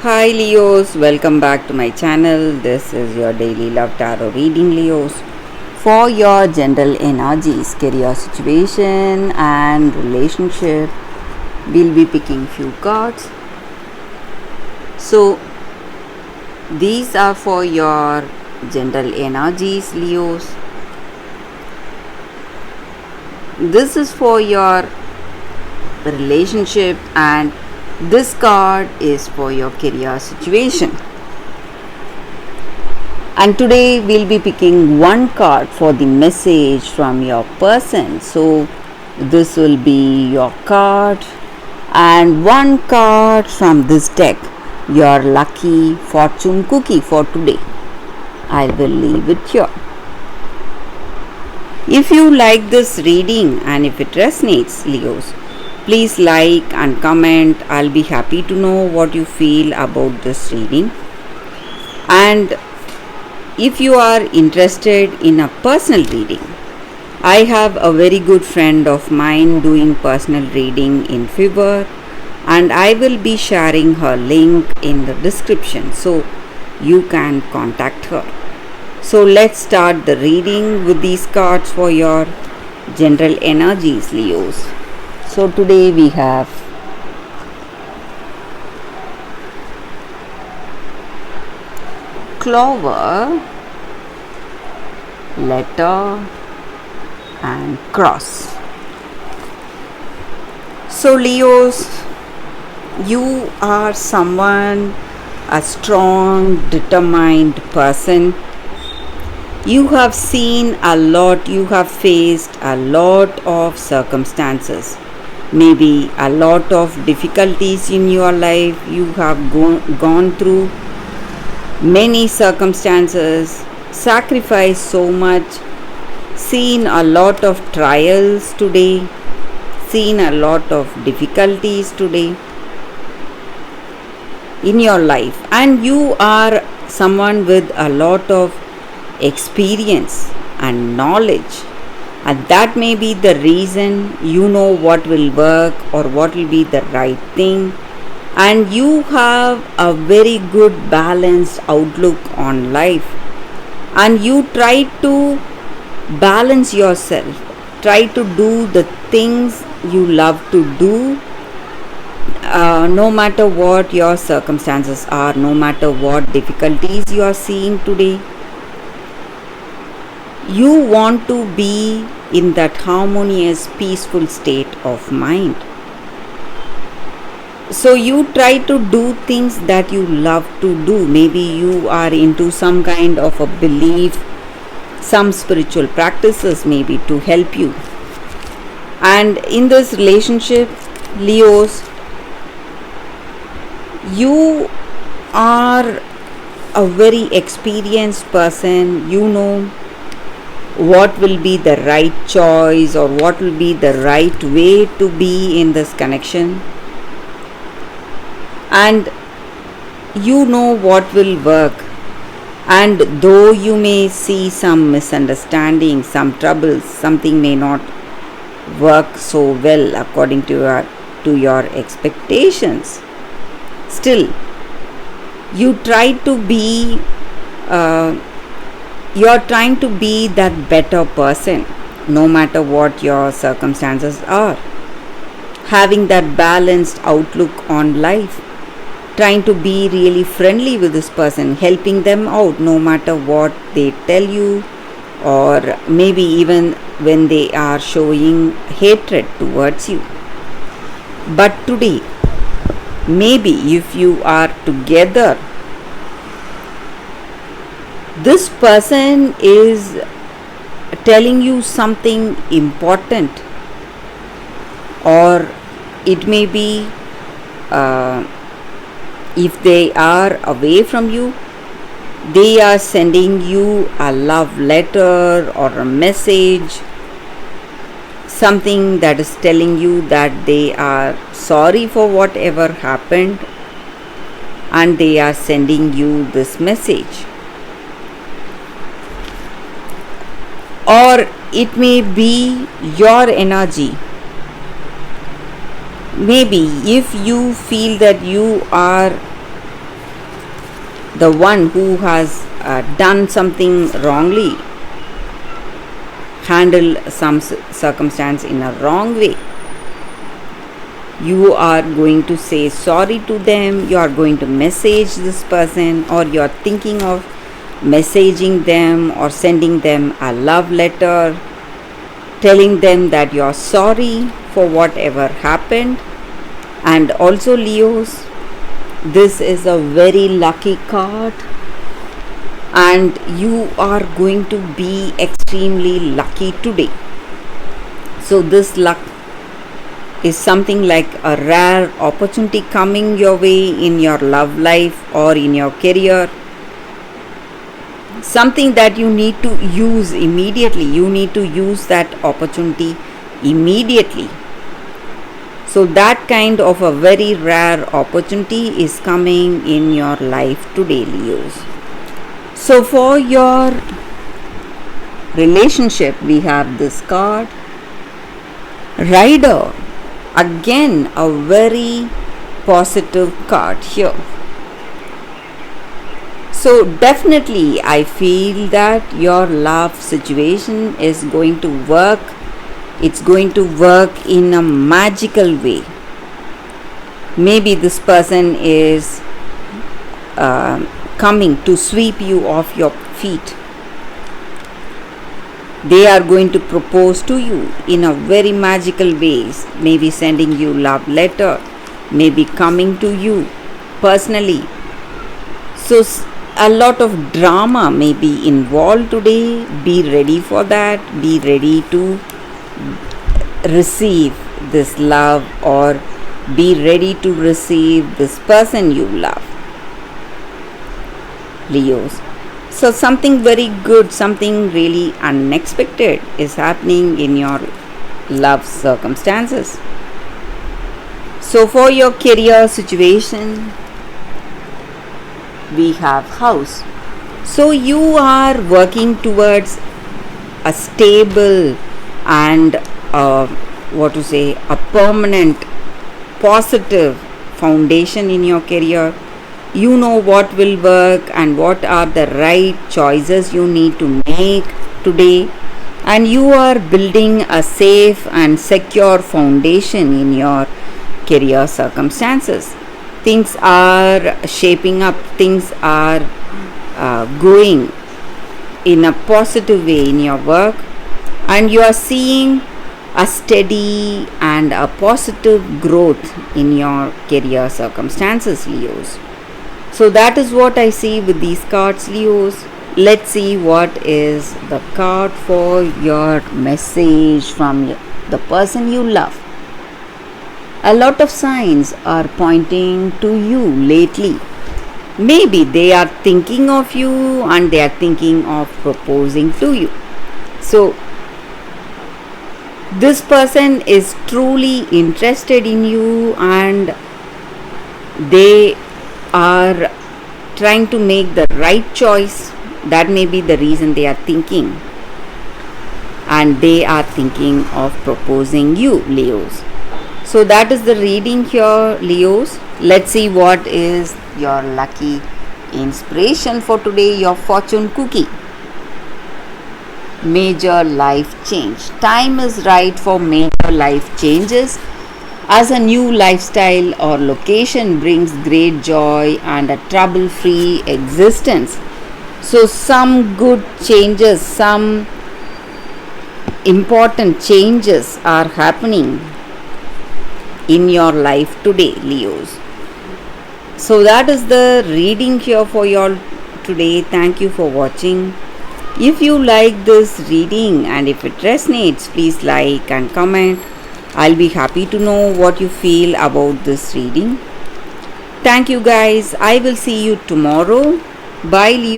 Hi Leos, welcome back to my channel. This is your daily love tarot reading, Leos. For your general energies, career situation and relationship, we'll be picking few cards. So these are for your general energies, Leos. This is for your relationship and this card is for your career situation. And today we'll be picking one card for the message from your person. So this will be your card and one card from this deck, your lucky fortune cookie for today. I will leave it here. If you like this reading and if it resonates, Leos, please like and comment. I'll be happy to know what you feel about this reading. And if you are interested in a personal reading, I have a very good friend of mine doing personal reading in Fiverr, and I will be sharing her link in the description so you can contact her. So let's start the reading with these cards for your general energies, Leos. So today we have clover, letter and cross. So Leos, you are someone, a strong, determined person. You have seen a lot, you have faced a lot of circumstances, maybe a lot of difficulties in your life. You have gone through many circumstances, sacrificed so much, seen a lot of trials today, seen a lot of difficulties today in your life, and you are someone with a lot of experience and knowledge, and that may be the reason you know what will work or what will be the right thing, and you have a very good balanced outlook on life, and you try to balance yourself, try to do the things you love to do, no matter what your circumstances are, no matter what difficulties you are seeing today. You want to be in that harmonious, peaceful state of mind. So you try to do things that you love to do. Maybe you are into some kind of a belief, some spiritual practices maybe to help you. And in this relationship, Leos, you are a very experienced person. You know what will be the right choice or what will be the right way to be in this connection, and you know what will work. And though you may see some misunderstandings, some troubles, something may not work so well according to your expectations, still you try to be you're trying to be that better person no matter what your circumstances are, having that balanced outlook on life, trying to be really friendly with this person, helping them out no matter what they tell you, or maybe even when they are showing hatred towards you. But today, maybe if you are together, this person is telling you something important, or it may be if they are away from you, they are sending you a love letter or a message, something that is telling you that they are sorry for whatever happened and they are sending you this message. Or it may be your energy maybe if you feel that you are the one who has done something wrongly, handle some circumstance in a wrong way, you are going to say sorry to them, you are going to message this person, or you are thinking of messaging them or sending them a love letter, telling them that you are sorry for whatever happened. And also, Leos, this is a very lucky card, and you are going to be extremely lucky today. So this luck is something like a rare opportunity coming your way in your love life or in your career. Something that you need to use immediately. You need to use that opportunity immediately. So that kind of a very rare opportunity is coming in your life today, Leos. So for your relationship, we have this card, Rider. Again, a very positive card here. So definitely I feel that your love situation is going to work. It's going to work in a magical way. Maybe this person is coming to sweep you off your feet. They are going to propose to you in a very magical ways, maybe sending you love letter, maybe coming to you personally. So a lot of drama may be involved today. Be ready for that. Be ready to receive this love, or be ready to receive this person you love, Leos. So something very good, something really unexpected is happening in your love circumstances. So for your career situation, we have House. So you are working towards a stable and a permanent positive foundation in your career. You know what will work and what are the right choices you need to make today, and you are building a safe and secure foundation in your career circumstances. Things are shaping up, things are going in a positive way in your work, and you are seeing a steady and a positive growth in your career circumstances, Leos. So that is what I see with these cards, Leos. Let's see what is the card for your message from the person you love. A lot of signs are pointing to you lately. Maybe they are thinking of you and they are thinking of proposing to you. So this person is truly interested in you, and they are trying to make the right choice. That may be the reason they are thinking, and they are thinking of proposing you, Leos. So that is the reading here, Leos. Let's see what is your lucky inspiration for today, your fortune cookie. Major life change. Time is right for major life changes, as a new lifestyle or location brings great joy and a trouble-free existence. So some good changes, some important changes are happening in your life today, Leos. So that is the reading here for you all today. Thank you for watching. If you like this reading and if it resonates, please like and comment. I'll be happy to know what you feel about this reading. Thank you guys. I will see you tomorrow. Bye, Leo.